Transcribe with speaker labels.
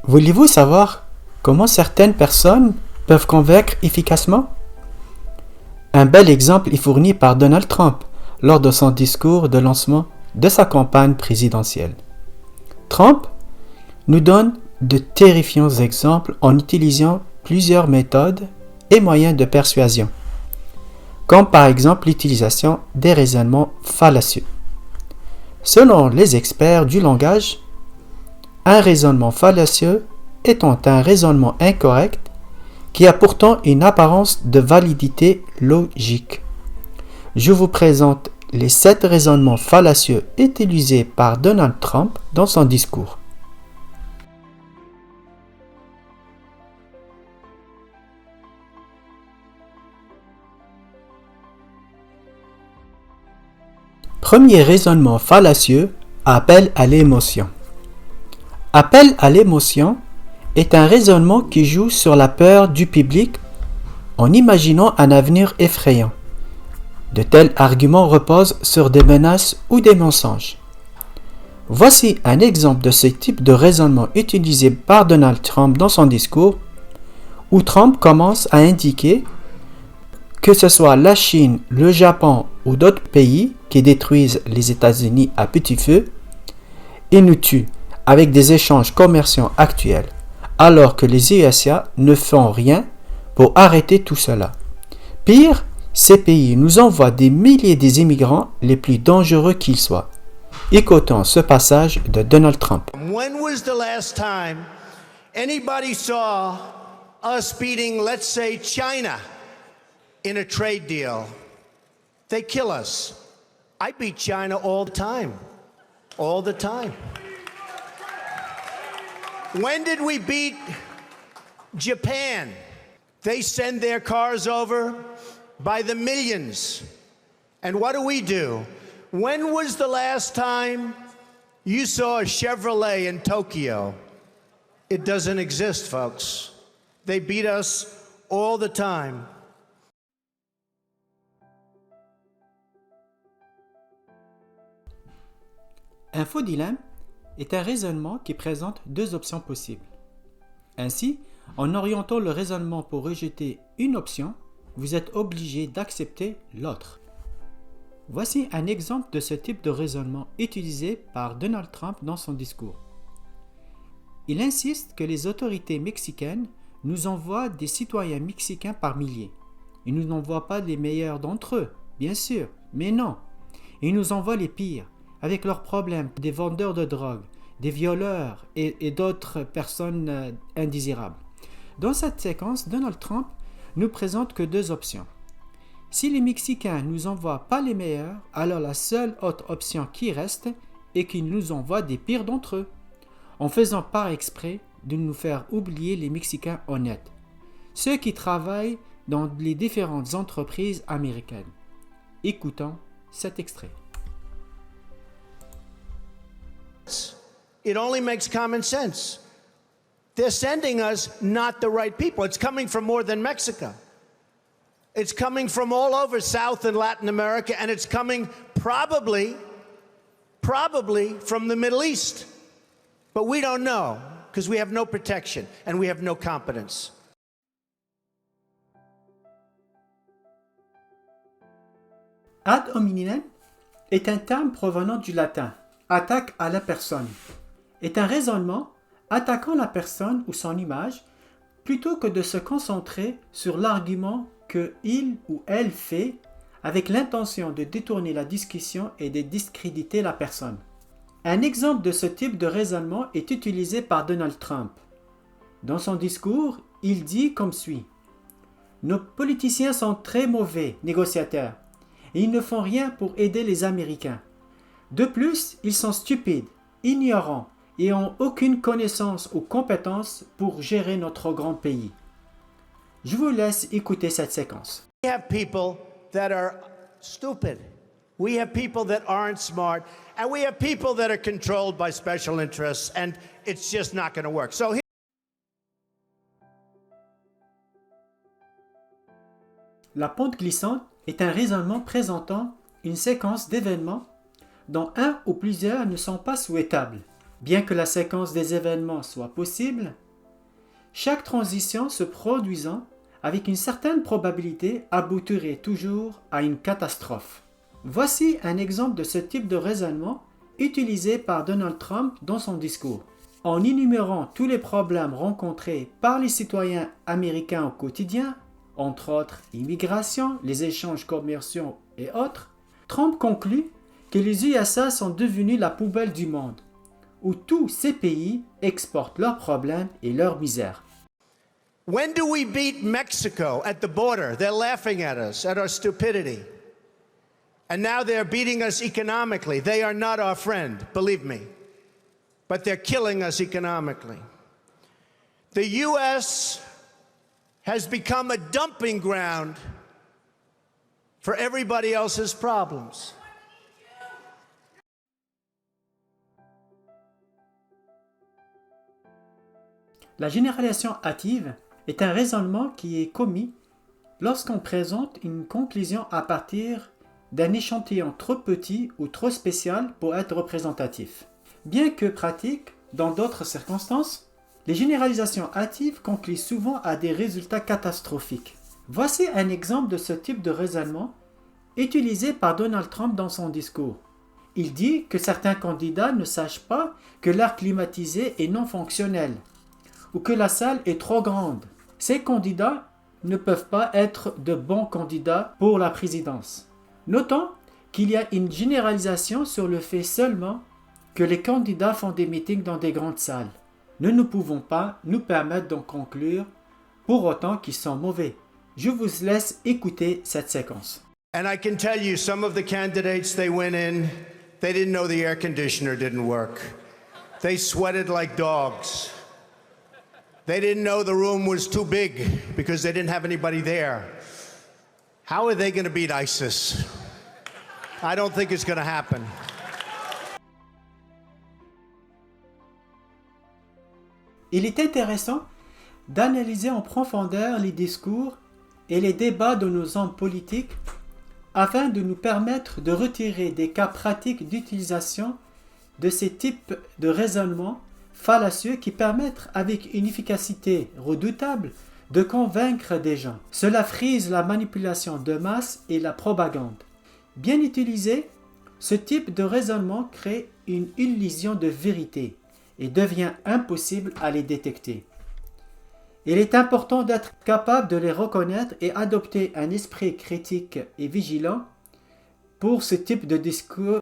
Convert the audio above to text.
Speaker 1: Voulez-vous savoir comment certaines personnes peuvent convaincre efficacement? Un bel exemple est fourni par Donald Trump lors de son discours de lancement de sa campagne présidentielle. Trump nous donne de terrifiants exemples en utilisant plusieurs méthodes et moyens de persuasion, comme par exemple l'utilisation des raisonnements fallacieux. Selon les experts du langage, un raisonnement fallacieux étant un raisonnement incorrect qui a pourtant une apparence de validité logique. Je vous présente les 7 raisonnements fallacieux utilisés par Donald Trump dans son discours. Premier raisonnement fallacieux, appel à l'émotion. Appel à l'émotion est un raisonnement qui joue sur la peur du public en imaginant un avenir effrayant. De tels arguments reposent sur des menaces ou des mensonges. Voici un exemple de ce type de raisonnement utilisé par Donald Trump dans son discours, où Trump commence à indiquer que ce soit la Chine, le Japon ou d'autres pays qui détruisent les États-Unis à petit feu, ils nous tuent avec des échanges commerciaux actuels, alors que les USA ne font rien pour arrêter tout cela. Pire, ces pays nous envoient des milliers des immigrants les plus dangereux qu'ils soient. Écoutons ce passage de Donald Trump.
Speaker 2: When was the last time anybody saw us beating, let's say, China in a trade deal? They kill us. I beat China all the time. All the time. When did we beat Japan? They send their cars over by the millions. And what do? When was the last time you saw a Chevrolet in Tokyo? It doesn't exist, folks. They beat us all the time.
Speaker 1: Un faux dilemme est un raisonnement qui présente 2 options possibles. Ainsi, en orientant le raisonnement pour rejeter une option, vous êtes obligé d'accepter l'autre. Voici un exemple de ce type de raisonnement utilisé par Donald Trump dans son discours. Il insiste que les autorités mexicaines nous envoient des citoyens mexicains par milliers. Ils ne nous envoient pas les meilleurs d'entre eux, bien sûr, mais non. Ils nous envoient les pires, avec leurs problèmes, des vendeurs de drogue, des violeurs et d'autres personnes indésirables. Dans cette séquence, Donald Trump nous présente que 2 options. Si les Mexicains ne nous envoient pas les meilleurs, alors la seule autre option qui reste est qu'ils nous envoient des pires d'entre eux, en faisant par exprès de nous faire oublier les Mexicains honnêtes, ceux qui travaillent dans les différentes entreprises américaines. Écoutons cet extrait.
Speaker 2: It only makes common sense. They're sending us not the right people. It's coming from more than Mexico. It's coming from all over South and Latin America, and it's coming probably from the Middle East. But we don't know because we have no protection and we have no competence.
Speaker 1: Ad hominem est un terme provenant du latin « attaque à la personne », est un raisonnement attaquant la personne ou son image plutôt que de se concentrer sur l'argument que il ou elle fait avec l'intention de détourner la discussion et de discréditer la personne. Un exemple de ce type de raisonnement est utilisé par Donald Trump. Dans son discours, il dit comme suit: « Nos politiciens sont très mauvais négociateurs et ils ne font rien pour aider les Américains. De plus, ils sont stupides, ignorants et n'ont aucune connaissance ou compétence pour gérer notre grand pays. » Je vous laisse écouter cette séquence.
Speaker 2: We have people that are stupid. We have people that aren't smart. And we have people that are controlled by special interests. And it's just not going to work. So
Speaker 1: La pente glissante est un raisonnement présentant une séquence d'événements dont un ou plusieurs ne sont pas souhaitables. Bien que la séquence des événements soit possible, chaque transition se produisant avec une certaine probabilité aboutirait toujours à une catastrophe. Voici un exemple de ce type de raisonnement utilisé par Donald Trump dans son discours. En énumérant tous les problèmes rencontrés par les citoyens américains au quotidien, entre autres l'immigration, les échanges commerciaux et autres, Trump conclut que les USA sont devenus la poubelle du monde, où tous ces pays exportent leurs problèmes et leur misère.
Speaker 2: When do we beat Mexico at the border? They're laughing at us, at our stupidity. And now they're beating us economically. They are not our friend, believe me. But they're killing us economically. The U.S. has become a dumping ground for everybody else's problems.
Speaker 1: La généralisation hâtive est un raisonnement qui est commis lorsqu'on présente une conclusion à partir d'un échantillon trop petit ou trop spécial pour être représentatif. Bien que pratique dans d'autres circonstances, les généralisations hâtives concluent souvent à des résultats catastrophiques. Voici un exemple de ce type de raisonnement utilisé par Donald Trump dans son discours. Il dit que certains candidats ne sachent pas que l'air climatisé est non fonctionnel ou que la salle est trop grande. Ces candidats ne peuvent pas être de bons candidats pour la présidence. Notons qu'il y a une généralisation sur le fait seulement que les candidats font des meetings dans des grandes salles. Nous ne pouvons pas nous permettre d'en conclure pour autant qu'ils sont mauvais. Je vous laisse écouter cette séquence.
Speaker 2: And I can tell you, some of the candidates they went in, they didn't know the air conditioner didn't work. They sweated like dogs. They didn't know the room was too big because they didn't have anybody there. How are they going to beat ISIS? I don't think it's going to happen.
Speaker 1: Il est intéressant d'analyser en profondeur les discours et les débats de nos hommes politiques afin de nous permettre de retirer des cas pratiques d'utilisation de ces types de raisonnements fallacieux qui permettent avec une efficacité redoutable de convaincre des gens. Cela frise la manipulation de masse et la propagande. Bien utilisé, ce type de raisonnement crée une illusion de vérité et devient impossible à les détecter. Il est important d'être capable de les reconnaître et adopter un esprit critique et vigilant pour ce type de discours